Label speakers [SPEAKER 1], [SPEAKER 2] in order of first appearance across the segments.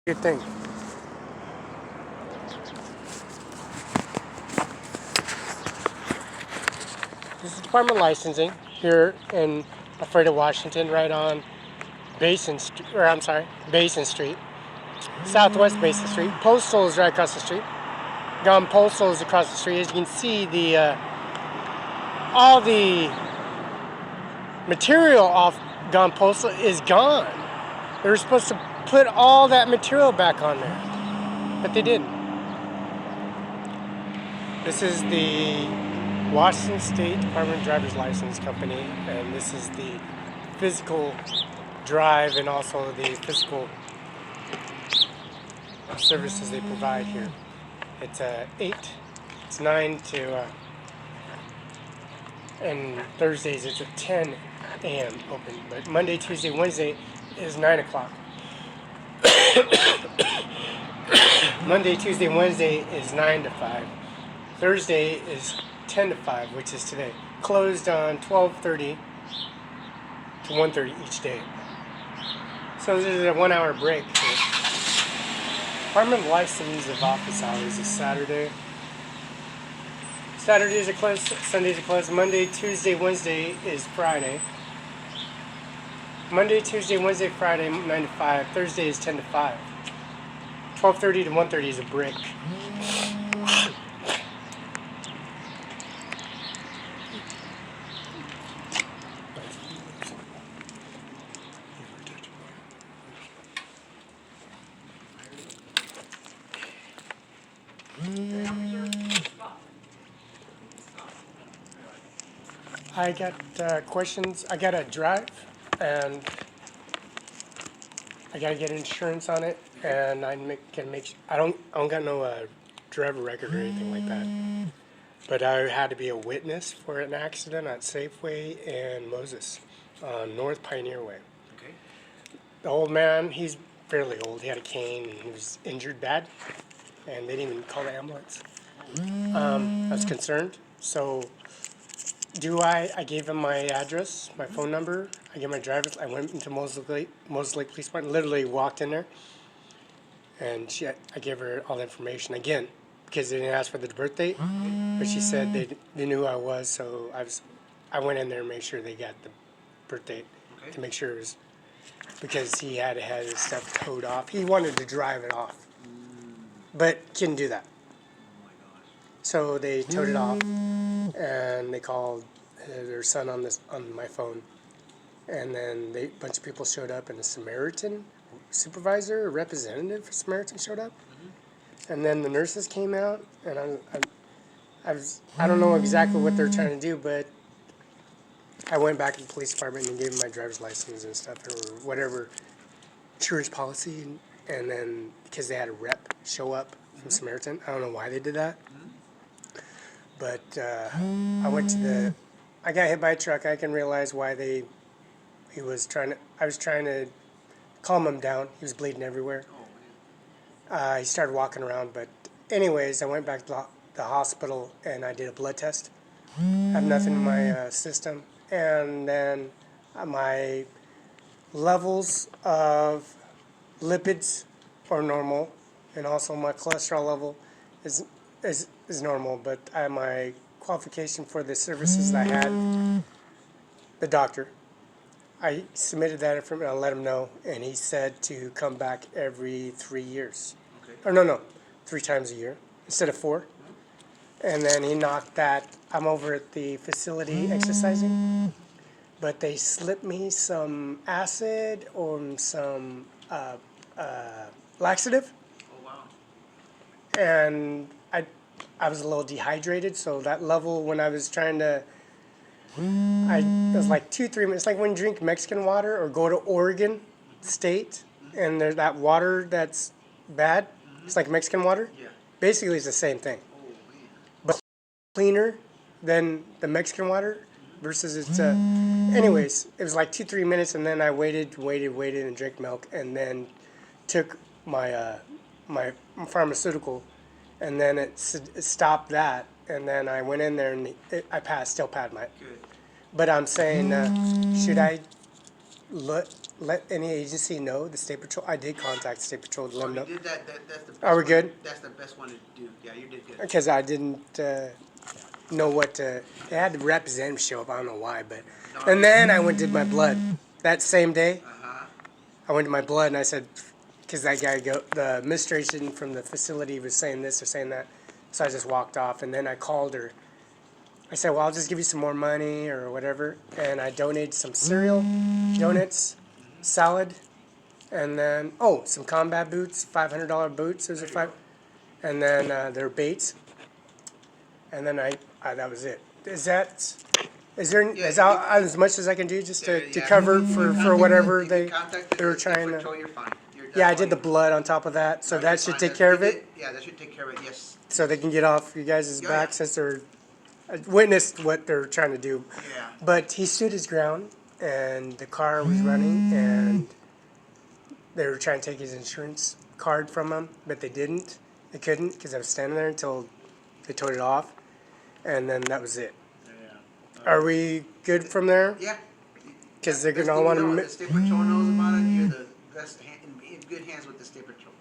[SPEAKER 1] Good thing. This is Department of Licensing here in Alfredo, Washington, right on Basin Street, Basin Street, Southwest Basin Street. Postal is right across the street. Gone Postal is across the street. As you can see, all the material off Gone Postal is gone. They were supposed to put all that material back on there, but they didn't. This is the Washington State Department of Driver's License Company, and this is the physical drive and also the physical services they provide here. It's 9 to, and Thursdays it's at 10 a.m. open, but Monday, Tuesday, Wednesday is 9 o'clock. Monday, Tuesday, Wednesday is 9 to 5. Thursday is 10 to 5, which is today. Closed on 12:30 to 1:30 each day. So this is a 1 hour break. Department of License of office hours is Saturday. Saturdays are closed, Sundays are closed. Monday, Tuesday, Wednesday is Friday. Monday, Tuesday, Wednesday, Friday, 9 to 5. Thursday is 10 to 5. 12:30 to 1:30 is a break. I got questions. I got to drive, and I got to get insurance on it, and I don't got no driver record or anything like that. But I had to be a witness for an accident at Safeway and Moses on North Pioneer Way.
[SPEAKER 2] Okay.
[SPEAKER 1] The old man, he's fairly old. He had a cane, and he was injured bad, and they didn't even call the ambulance. I was concerned, so I gave him my address, my phone number, I gave my driver's, I went into Mosley Police Department, literally walked in there, and I gave her all the information again, because they didn't ask for the birth date, but she said they knew who I was, so I went in there and made sure they got the birth date, to make sure it was, because he had his stuff towed off. He wanted to drive it off, but couldn't do that. So they towed it off, and they called their son on my phone, and then a bunch of people showed up, and a Samaritan supervisor or representative for Samaritan showed up, and then the nurses came out, and I don't know exactly what they're trying to do, but I went back to the police department and gave them my driver's license and stuff, or whatever insurance policy, and then because they had a rep show up from Samaritan, I don't know why they did that. But I got hit by a truck. I can realize why I was trying to calm him down. He was bleeding everywhere. He started walking around, but anyways, I went back to the hospital and I did a blood test. I have nothing in my system. And then my levels of lipids are normal, and also my cholesterol level is normal, but my qualification for the services that I had, the doctor, I submitted that information, I let him know, and he said to come back every 3 years.
[SPEAKER 2] Okay.
[SPEAKER 1] Or no, 3 times a year instead of 4. And then he knocked that. I'm over at the facility exercising, but they slipped me some acid or some laxative.
[SPEAKER 2] Oh, wow.
[SPEAKER 1] And I was a little dehydrated, so that level when I was trying to, it was like 2-3 minutes. It's like when you drink Mexican water or go to Oregon State, and there's that water that's bad. It's like Mexican water.
[SPEAKER 2] Yeah.
[SPEAKER 1] Basically, it's the same thing, but cleaner than the Mexican water. Versus it's anyways, it was like 2-3 minutes, and then I waited, and drank milk, and then took my my pharmaceutical. And then it stopped that, and then I went in there, and I still passed my.
[SPEAKER 2] Good.
[SPEAKER 1] But I'm saying, should I let any agency know, the State Patrol? I did contact the State Patrol to let them know.
[SPEAKER 2] You did that. That's the best
[SPEAKER 1] Are we good?
[SPEAKER 2] That's the best one to do. Yeah, you did good.
[SPEAKER 1] Because I didn't know what to... They had the representative show up. I don't know why, but... And then I went and did my blood. That same day, I went to my blood and I said... Because that guy, the administration from the facility was saying this or saying that. So I just walked off. And then I called her. I said, well, I'll just give you some more money or whatever. And I donated some cereal, donuts, salad, and then, some combat boots, $500 boots. Those are five. And then their baits. And then that was it. Is there as much as I can do just to cover for whatever they were trying to?
[SPEAKER 2] You're fine.
[SPEAKER 1] Yeah, I did the blood on top of that, so that should take care of it.
[SPEAKER 2] Yeah, that should take care of it. Yes.
[SPEAKER 1] So they can get off you guys' back since they're witnessed what they're trying to do.
[SPEAKER 2] Yeah.
[SPEAKER 1] But he stood his ground, and the car was running, and they were trying to take his insurance card from him, but they didn't. They couldn't because I was standing there until they towed it off, and then that was it.
[SPEAKER 2] Yeah.
[SPEAKER 1] Are we good from there?
[SPEAKER 2] Yeah.
[SPEAKER 1] Because they're going to want to...
[SPEAKER 2] The State Patrol knows about it. You're the best in good hands with the State Patrol.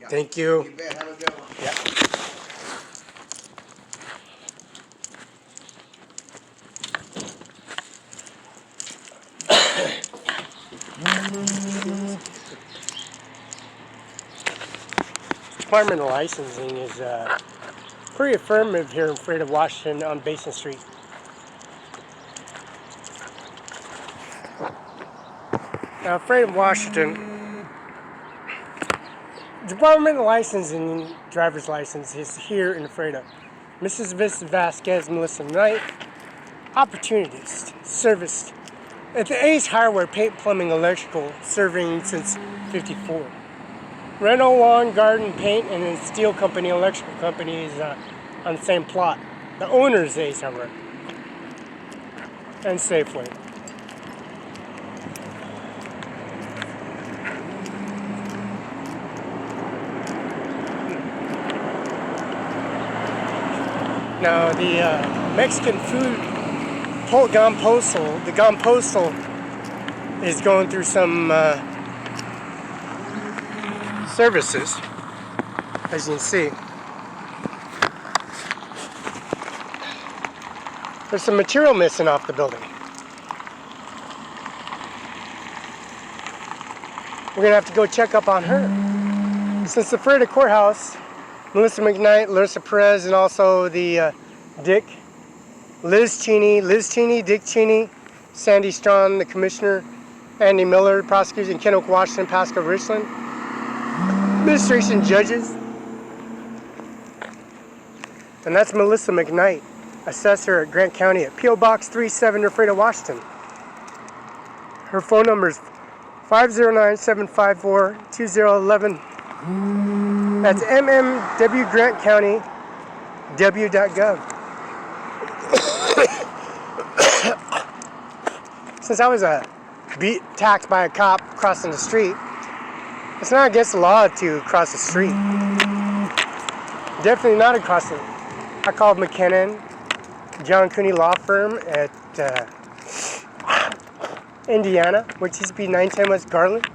[SPEAKER 2] Yeah.
[SPEAKER 1] Thank you.
[SPEAKER 2] You bet. Have a good one.
[SPEAKER 1] Yeah. Department of Licensing is pretty affirmative here in Freda, Washington on Basin Street. Now, Freda, Washington, Department of Licensing driver's license is here in Freda. Mrs. Vasquez, Melissa Knight, opportunities, serviced at the Ace Hardware, Paint, Plumbing, Electrical, serving since '54. Rental, Lawn, Garden, Paint, and then Steel Company, Electrical Company is on the same plot. The owner is Ace Hardware and Safeway. Now the Mexican food, the Gompostal is going through some services, as you can see. There's some material missing off the building. We're going to have to go check up on her. Since the Freda Courthouse, Melissa McKnight, Larissa Perez, and also the Dick, Liz Cheney, Dick Cheney, Sandy Strawn, the commissioner, Andy Miller, prosecutors in Kennewick, Washington, Pasco, Richland, administration judges, and that's Melissa McKnight, assessor at Grant County at P.O. Box 37, Freda, Washington. Her phone number is 509-754-2011. That's MMW Grant County, W.gov. Since I was attacked by a cop crossing the street, it's not against the law to cross the street. Definitely not across the... I called McKinnon, John Cooney Law Firm at Indiana, which used to be 910 West Garland.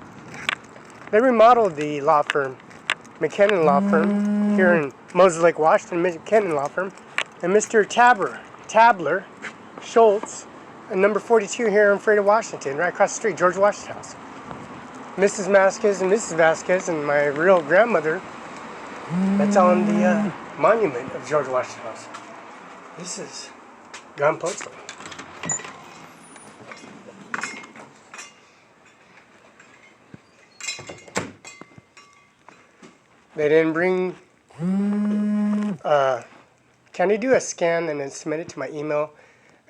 [SPEAKER 1] They remodeled the law firm, McKinnon Law Firm, here in Moses Lake, Washington, McKinnon Law Firm. And Mr. Tabler, Schultz, and number 42 here in Freda, Washington, right across the street, George Washington House. Mrs. Vasquez and Mrs. Vasquez and my real grandmother, that's on the monument of George Washington House. This is Gun Postal. They didn't bring, can I do a scan and then submit it to my email?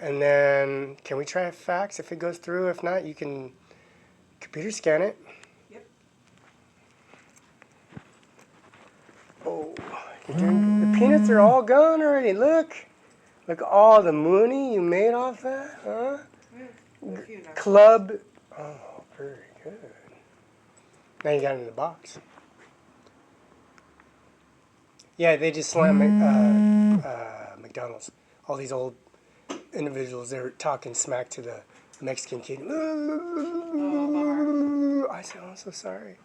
[SPEAKER 1] And then, can we try a fax if it goes through? If not, you can computer scan it.
[SPEAKER 3] Yep.
[SPEAKER 1] Oh, the peanuts are all gone already. Look at all the money you made off that, huh? Club. Oh, very good. Now you got it in the box. Yeah, they just slammed McDonald's. All these old individuals, they're talking smack to the Mexican kid.
[SPEAKER 3] bummer.
[SPEAKER 1] I said, "Oh, I'm so sorry.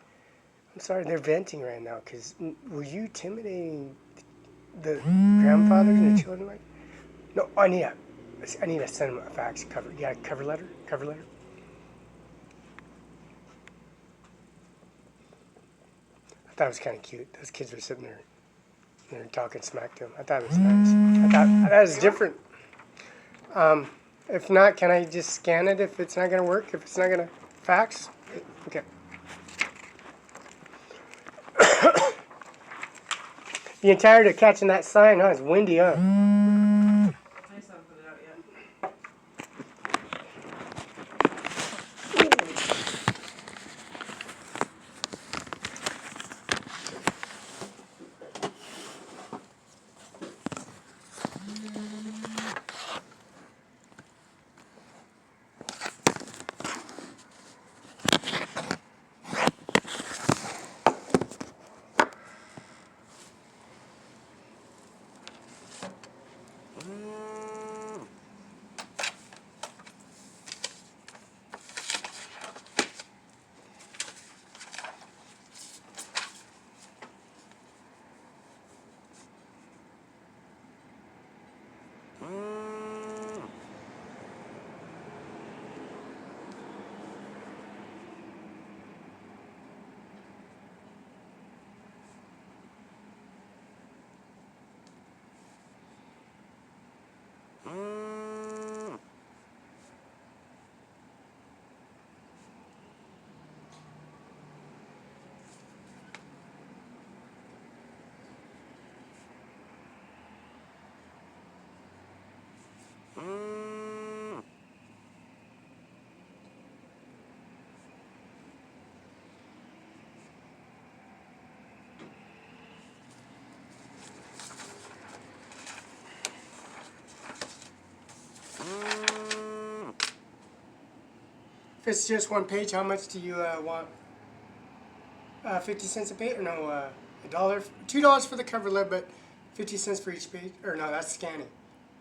[SPEAKER 1] I'm sorry." They're venting right now because were you intimidating the grandfathers and the children? Like, no, I need to send them a fax cover. Yeah, cover letter. Cover letter. I thought it was kind of cute. Those kids were sitting there. They're talking smack to him. I thought it was nice. I thought that was different. If not, can I just scan it if it's not going to work? If it's not going to fax? Okay. You getting tired of catching that sign, huh? It's windy, huh?
[SPEAKER 3] I just haven't put it out yet.
[SPEAKER 1] If it's just one page, how much do you want? 50 cents a page? Or no, $1, $2 for the cover letter, but 50 cents for each page? Or no, that's scanning.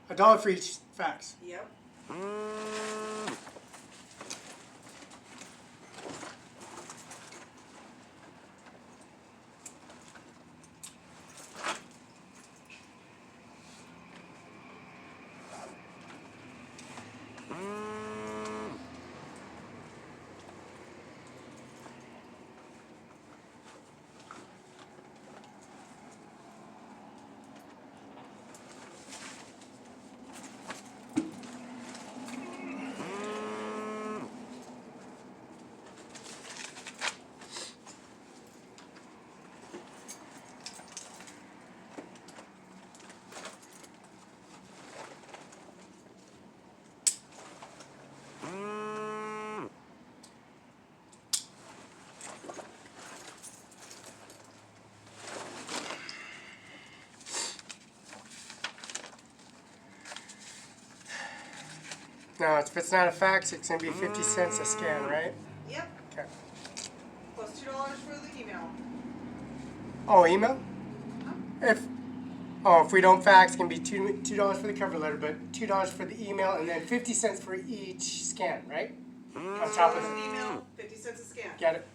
[SPEAKER 1] $1 for each fax.
[SPEAKER 3] Yep.
[SPEAKER 1] Now, if it's not a fax, it's going to be 50 cents a scan, right?
[SPEAKER 3] Yep.
[SPEAKER 1] Okay.
[SPEAKER 3] Plus $2 for the email.
[SPEAKER 1] Oh, email? If we don't fax, it's going to be $2 for the cover letter, but $2 for the email, and then 50 cents for each scan, right? On top of
[SPEAKER 3] $2
[SPEAKER 1] it.
[SPEAKER 3] an email, 50 cents a scan.
[SPEAKER 1] Got it.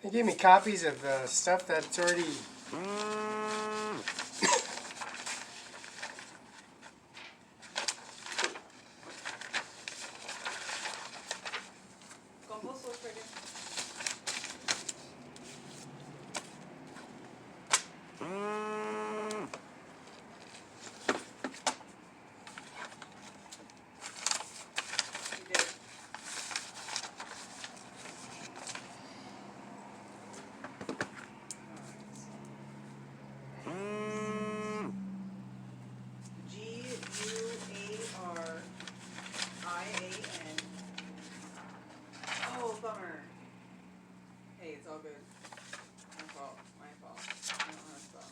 [SPEAKER 1] They gave me copies of stuff that's already.
[SPEAKER 3] Compost was right here. You did. good. My fault. My fault. I don't know how to spell.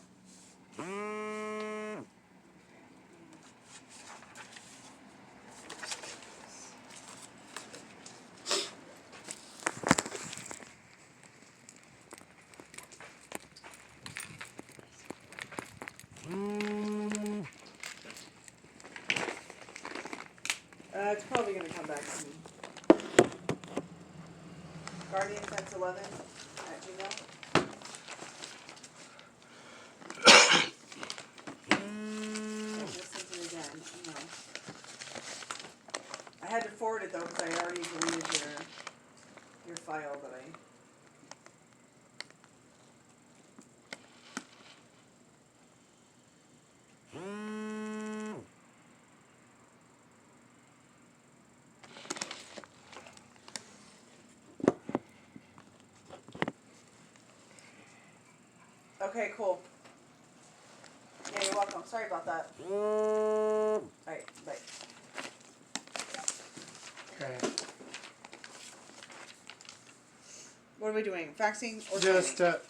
[SPEAKER 3] It's probably gonna come back to me. GuardianFence11@gmail. I just sent it again. No. I had to forward it though because I already deleted your file that I. Okay, cool. Yeah, you're welcome. Sorry about that. Alright, bye.
[SPEAKER 1] Okay.
[SPEAKER 3] What are we doing? Faxing or
[SPEAKER 1] Just
[SPEAKER 3] signing?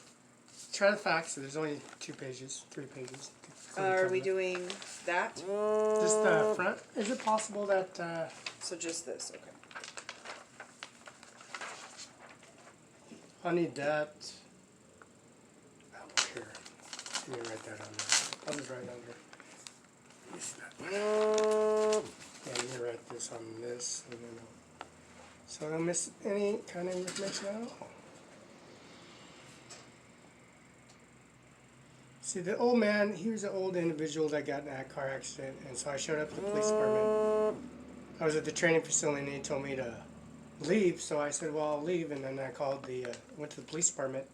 [SPEAKER 1] try to fax it. There's only 2 pages, 3 pages.
[SPEAKER 3] Are we doing that?
[SPEAKER 1] Just the front? Is it possible that,
[SPEAKER 3] So just this, okay.
[SPEAKER 1] I'll need that. Oh, here. Let me write that on there. I'll just write it on there. Use that. Yeah, I'm gonna write this on this. And then so I don't miss any kind of information at all. See, the old man, he was an old individual that got in that car accident, and so I showed up at the police department. I was at the training facility, and they told me to leave, so I said, well, I'll leave, and then I called went to the police department,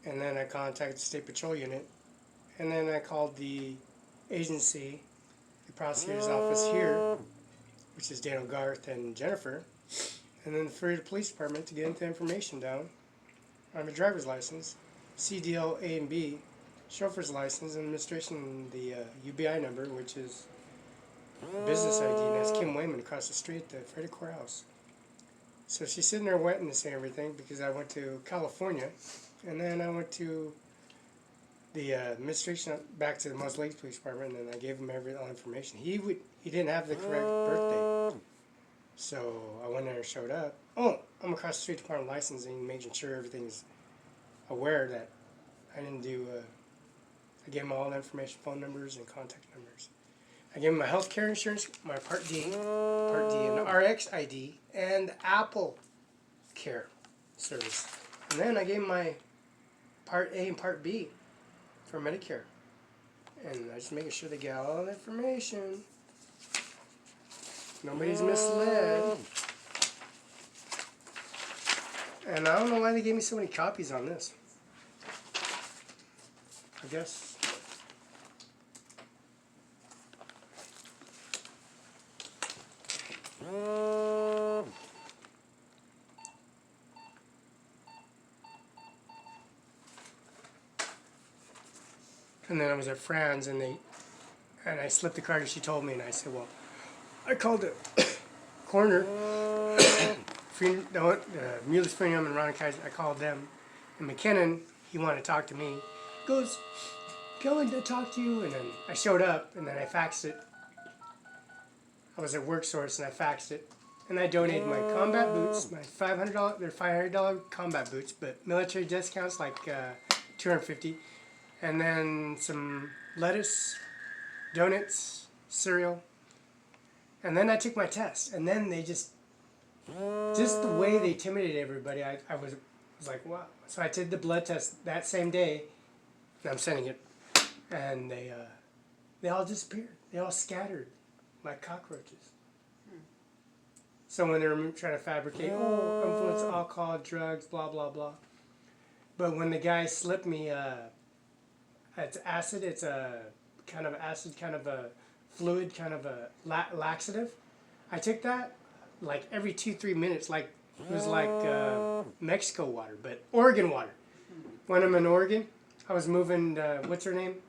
[SPEAKER 1] and then I contacted the State Patrol unit, and then I called the agency, the prosecutor's office here, which is Daniel Garth and Jennifer, and then for the police department to get the information down on my driver's license, CDL A and B, chauffeur's license, and administration, the UBI number, which is business ID, and that's Kim Wayman across the street at the Freddy Courthouse. So she's sitting there witnessing everything because I went to California, and then I went to the administration back to the Mos Lake Police Department, and I gave him all information. He didn't have the correct birthday, so I went there and showed up. Oh, I'm across the street Department of Licensing, making sure everything's aware that I didn't do. I gave him all the information, phone numbers and contact numbers. I gave him my health care insurance, my Part D, and the RX ID, and the Apple Care service. And then I gave him my Part A and Part B for Medicare. And I just making sure they get all the information. Nobody's misled. And I don't know why they gave me so many copies on this. I guess. And then I was at Fran's, and I slipped the card, and she told me, and I said, well, I called the coroner, Mueller's Freedom and Ron Kaiser. I called them, and McKinnon, he wanted to talk to me. He goes, going to talk to you, and then I showed up, and then I faxed it. I was at Work Source, and I faxed it, and I donated my combat boots, my $500. They're $500 combat boots, but military discounts like $250. And then some lettuce, donuts, cereal. And then I took my test. And then they just the way they intimidated everybody, I was like, wow. So I did the blood test that same day, and I'm sending it. And they all disappeared. They all scattered like cockroaches. So when they were trying to fabricate, influence, alcohol, drugs, blah, blah, blah. But when the guy slipped me, it's acid. It's a kind of acid, kind of a fluid, kind of a laxative. I took that like every 2-3 minutes, like it was like Mexico water, but Oregon water. When I'm in Oregon, I was moving. What's her name?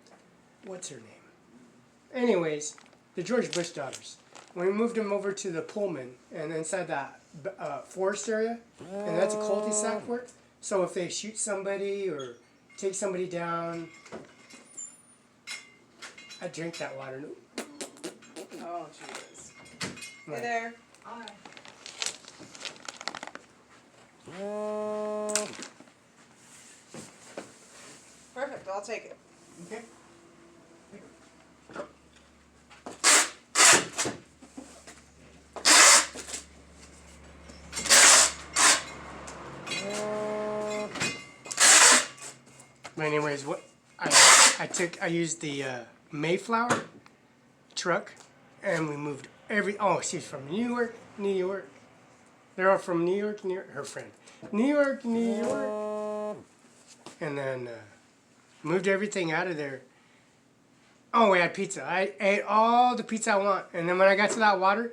[SPEAKER 1] Anyways, the George Bush daughters. When we moved them over to the Pullman and inside that forest area, and that's a cul-de-sac work. So if they shoot somebody or take somebody down, I drink that water.
[SPEAKER 3] Oh, Jesus. Hey there.
[SPEAKER 2] Hi.
[SPEAKER 3] Perfect, I'll take it.
[SPEAKER 2] Okay.
[SPEAKER 1] But anyways, what I used the Mayflower truck, and we moved oh, she's from New York, New York. They're all from New York, New York. Her friend, New York, New York, and then moved everything out of there. Oh, we had pizza. I ate all the pizza I want, and then when I got to that water,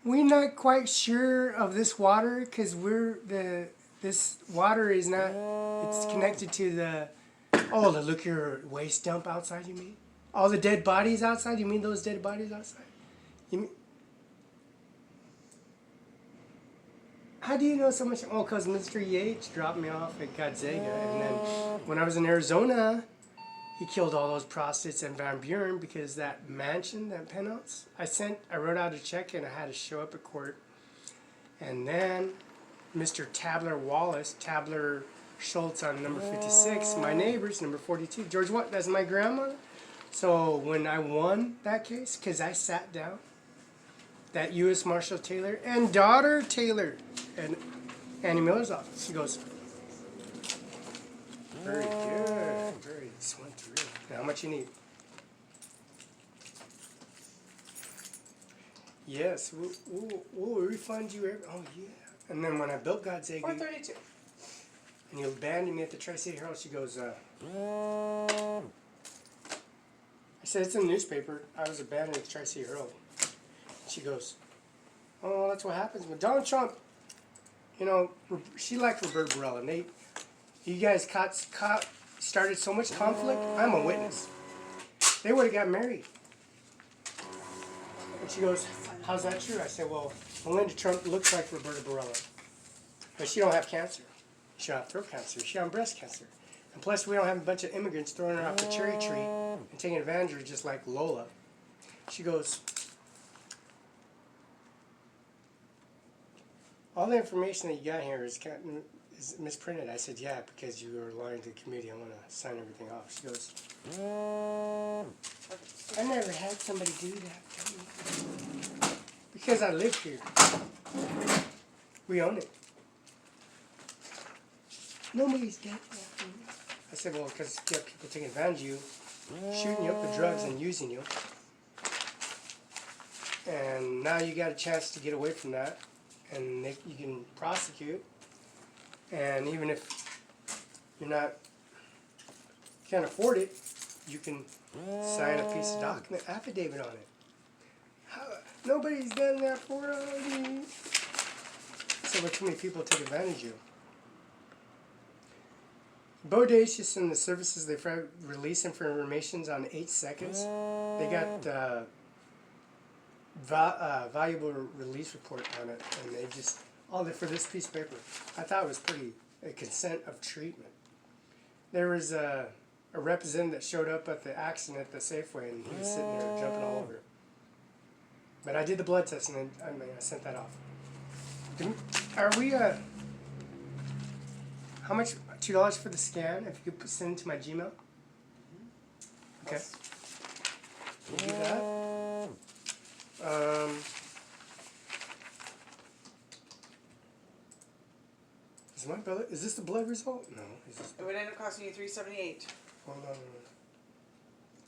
[SPEAKER 1] we're not quite sure of this water because this water is not. It's connected to the. Oh, the liquor waste dump outside, you mean? All the dead bodies outside? You mean those dead bodies outside? You mean... How do you know so much? Oh, because Mr. Yates dropped me off at Gonzaga, and then when I was in Arizona, he killed all those prostitutes in Van Buren because that mansion, that penthouse, I wrote out a check and I had to show up at court. And then Mr. Tabler Schultz on number 56, my neighbors, number 42. George, what? That's my grandmother. So when I won that case, because I sat down, that U.S. Marshal Taylor and daughter Taylor and Annie Miller's office, she goes, very good, very, just went through. Now, how much you need? Yes, we'll refund you every, oh yeah. And then when I built Gonzaga,
[SPEAKER 3] 432.
[SPEAKER 1] and you abandoned me at the Tri-City Herald, she goes, I said, it's in the newspaper. I was abandoned at the Tri-City Herald. She goes, oh, that's what happens when Donald Trump, you know, she liked Roberta Barela. And you guys started so much conflict. I'm a witness. They would have got married. And she goes, how's that true? I said, well, Melinda Trump looks like Roberta Barela. But she don't have cancer. She don't have throat cancer. She don't have breast cancer. And plus, we don't have a bunch of immigrants throwing her off the cherry tree and taking advantage of her just like Lola. She goes, all the information that you got here is misprinted. I said, yeah, because you were lying to the committee. I want to sign everything off. She goes, I never had somebody do that to me. Because I live here. We own it. Nobody's got that. I said, well, because you have people taking advantage of you, shooting you up with drugs and using you. And now you got a chance to get away from that. And you can prosecute. And even if you're not, can't afford it, you can sign a piece of document, affidavit on it. Nobody's done that for me. So but too many people take advantage of you. Bodacious in the services they release information on 8 seconds. They got valuable release report on it, and they just all for this piece of paper. I thought it was pretty a consent of treatment. There was a representative that showed up at the accident at the Safeway, and he was sitting there jumping all over. But I did the blood test, and then I sent that off. Are we how much? $2 for the scan. If you could send it to my Gmail. Okay. We'll do that. Is my blood? Is this the blood result? No. Is this
[SPEAKER 3] It would end up costing you $378.
[SPEAKER 1] Hold on. I'm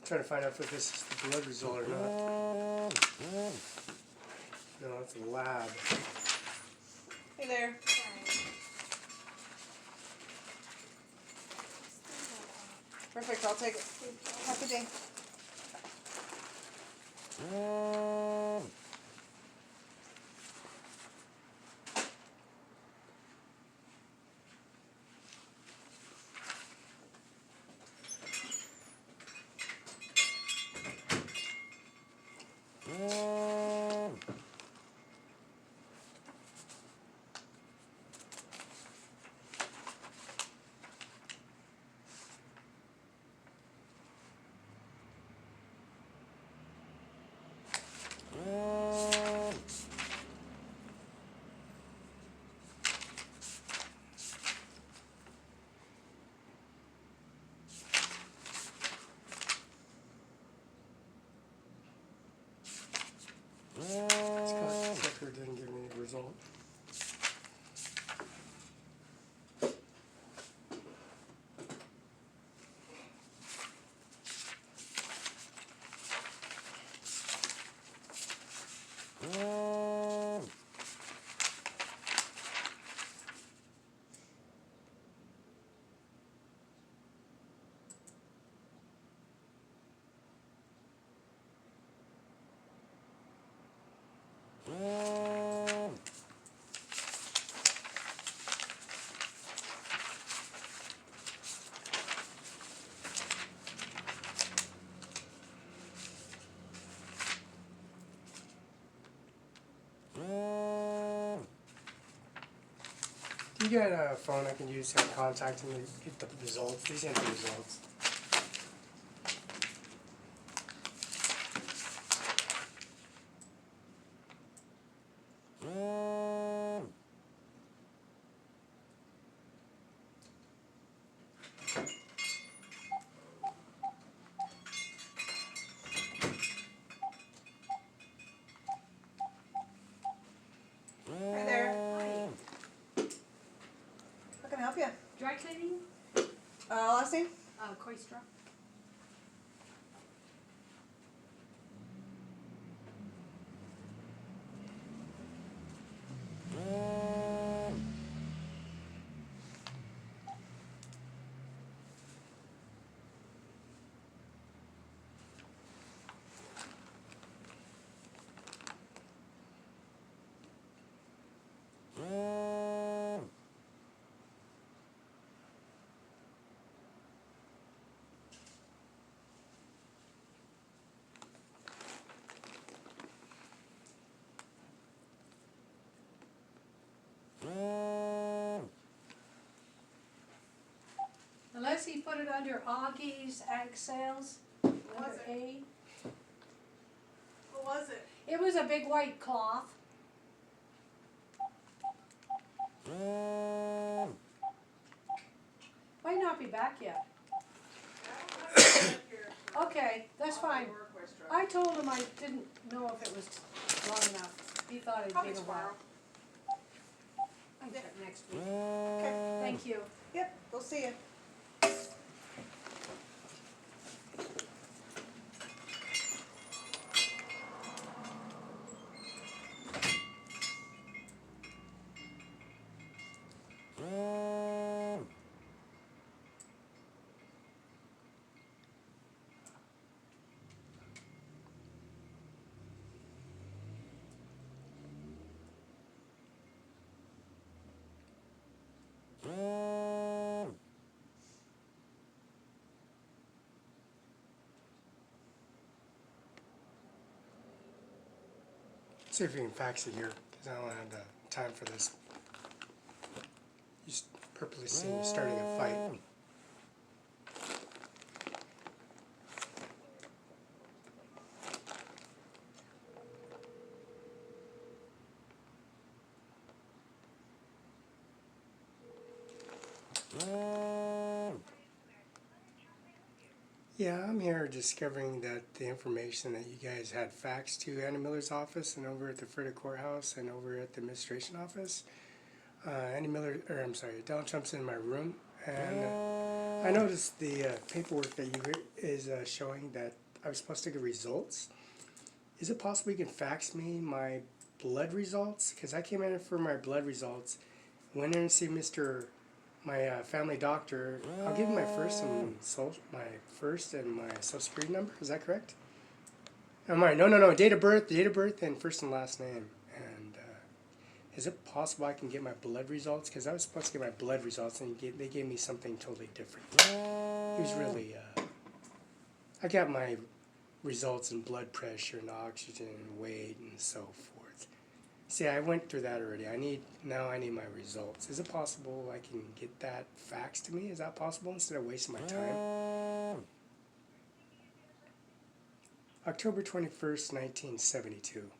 [SPEAKER 1] trying to find out if this is the blood result or not. No, it's a lab.
[SPEAKER 3] Hey there. Perfect, I'll take it. Have a good day.
[SPEAKER 1] you got a phone I can use to contact him and get the results? These are the results.
[SPEAKER 3] Hi there. How can I help you?
[SPEAKER 4] Dry cleaning,
[SPEAKER 3] Last name?
[SPEAKER 4] Koistra. Unless he put it under Augie's Ag Sales, under
[SPEAKER 3] was it?
[SPEAKER 4] A.
[SPEAKER 3] What was it?
[SPEAKER 4] It was a big white cloth. Might not be back yet. Okay, that's fine. I told him I didn't know if it was long enough. He thought it'd
[SPEAKER 3] Probably
[SPEAKER 4] been a while.
[SPEAKER 3] tomorrow.
[SPEAKER 4] I can check next week.
[SPEAKER 3] Okay.
[SPEAKER 4] Thank you.
[SPEAKER 3] Yep, we'll see you.
[SPEAKER 1] See if we can fax it here, because I don't have the time for this. You purposely see me starting a fight. Yeah, I'm here discovering that the information that you guys had faxed to Andy Miller's office and over at the Freda Courthouse and over at the administration office. Donald Trump's in my room, and I noticed the paperwork that is showing that I was supposed to get results. Is it possible you can fax me my blood results? Because I came in for my blood results, went in and see my family doctor. I'll give you my first and my social security number. Is that correct? No. Date of birth, and first and last name. And is it possible I can get my blood results? Because I was supposed to get my blood results, and they gave me something totally different. It was really. I got my results in blood pressure and oxygen and weight and so forth. See, I went through that already. I need my results. Is it possible I can get that faxed to me? Is that possible instead of wasting my time? October 21st, 1972.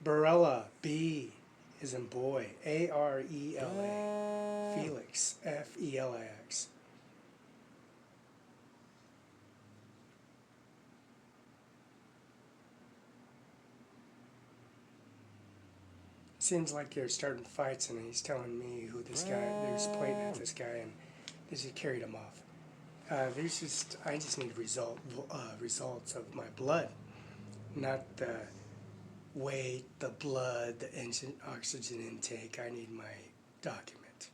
[SPEAKER 1] Barela, B is in boy, Arela. Felix, Felix. Seems like they're starting fights, and he's telling me who this guy. They're just pointing at this guy, and they just carried him off. I just need results of my blood, not the weight, the blood, the oxygen intake. I need my document.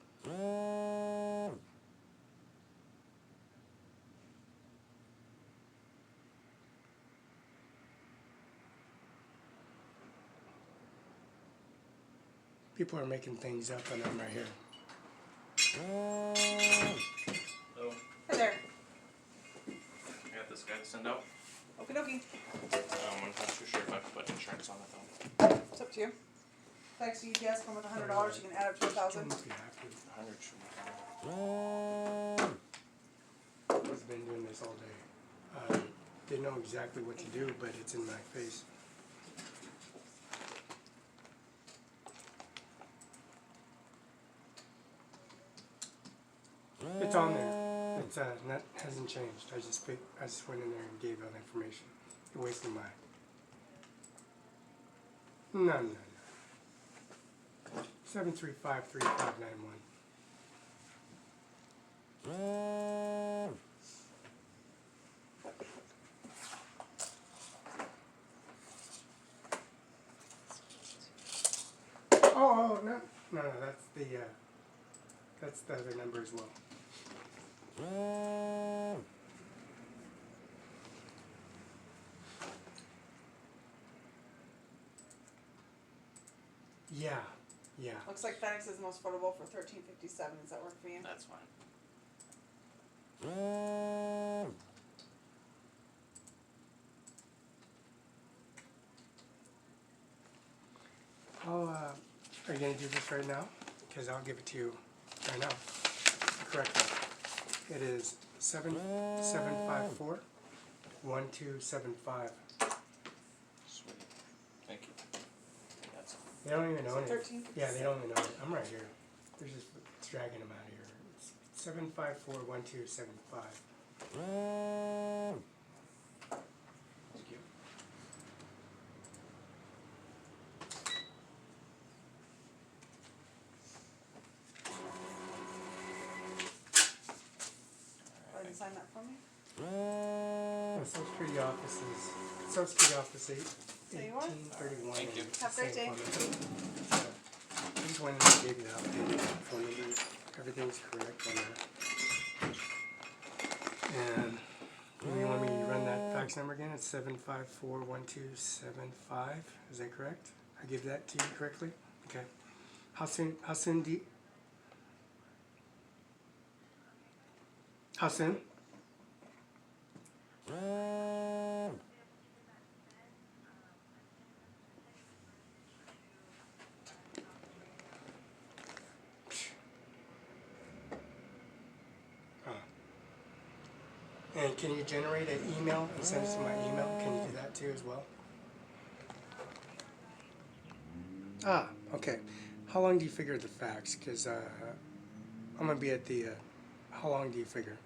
[SPEAKER 1] People are making things up, and I'm right here.
[SPEAKER 5] Hello,
[SPEAKER 3] Hi there.
[SPEAKER 5] I got this guy to send out.
[SPEAKER 3] Okie dokie.
[SPEAKER 5] I'm not too sure if I put insurance on it though.
[SPEAKER 3] It's up to you. Thanks to UPS, come with $100, you can add up to 1,000.
[SPEAKER 1] If you have to.
[SPEAKER 5] 100 should be fine.
[SPEAKER 1] I've been doing this all day. Didn't know exactly what to do, but it's in my face. It's on there. It's not hasn't changed. I just went in there and gave out information. You're wasting my. No. 7353591. Oh no, that's the other number as well. Yeah.
[SPEAKER 3] Looks like FedEx is the most affordable for $13.57. Does that work for you?
[SPEAKER 5] That's fine.
[SPEAKER 1] Are you gonna do this right now? Because I'll give it to you right now. Correctly. It is 7754-1275.
[SPEAKER 5] Sweet. Thank you. That's
[SPEAKER 1] They don't even own it.
[SPEAKER 3] 1357.
[SPEAKER 1] Yeah, they don't even own it. I'm right here. They're just dragging them out of here. It's 754-1275. Thank you.
[SPEAKER 3] Go ahead and sign that for me.
[SPEAKER 1] Social Security office is Social Security office
[SPEAKER 3] There you are.
[SPEAKER 1] 1831.
[SPEAKER 5] Thank you.
[SPEAKER 3] Have a great day.
[SPEAKER 1] I just went and gave you the update. Phone number. Everything's correct on that. And you want me to run that fax number again? It's 754-1275. Is that correct? I give that to you correctly? Okay. How soon How soon? And can you generate an email and send it to my email? Can you do that too as well? Okay. How long do you figure the fax? Because I'm going to be at the, how long do you figure?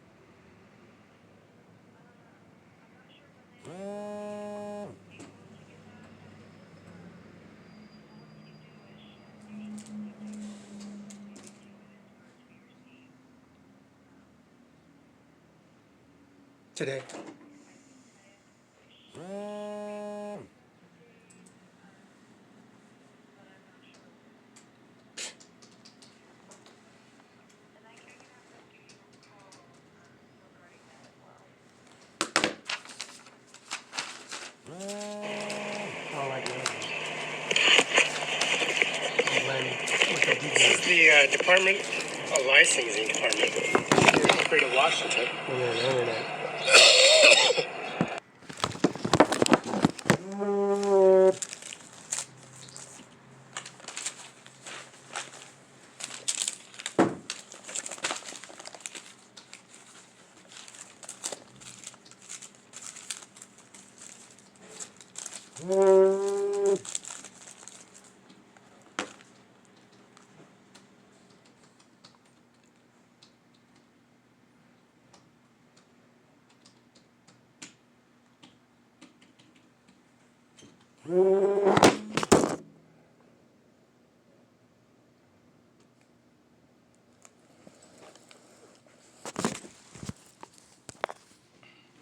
[SPEAKER 1] Today. This is the Department of Licensing Department. State of Washington. And then internet.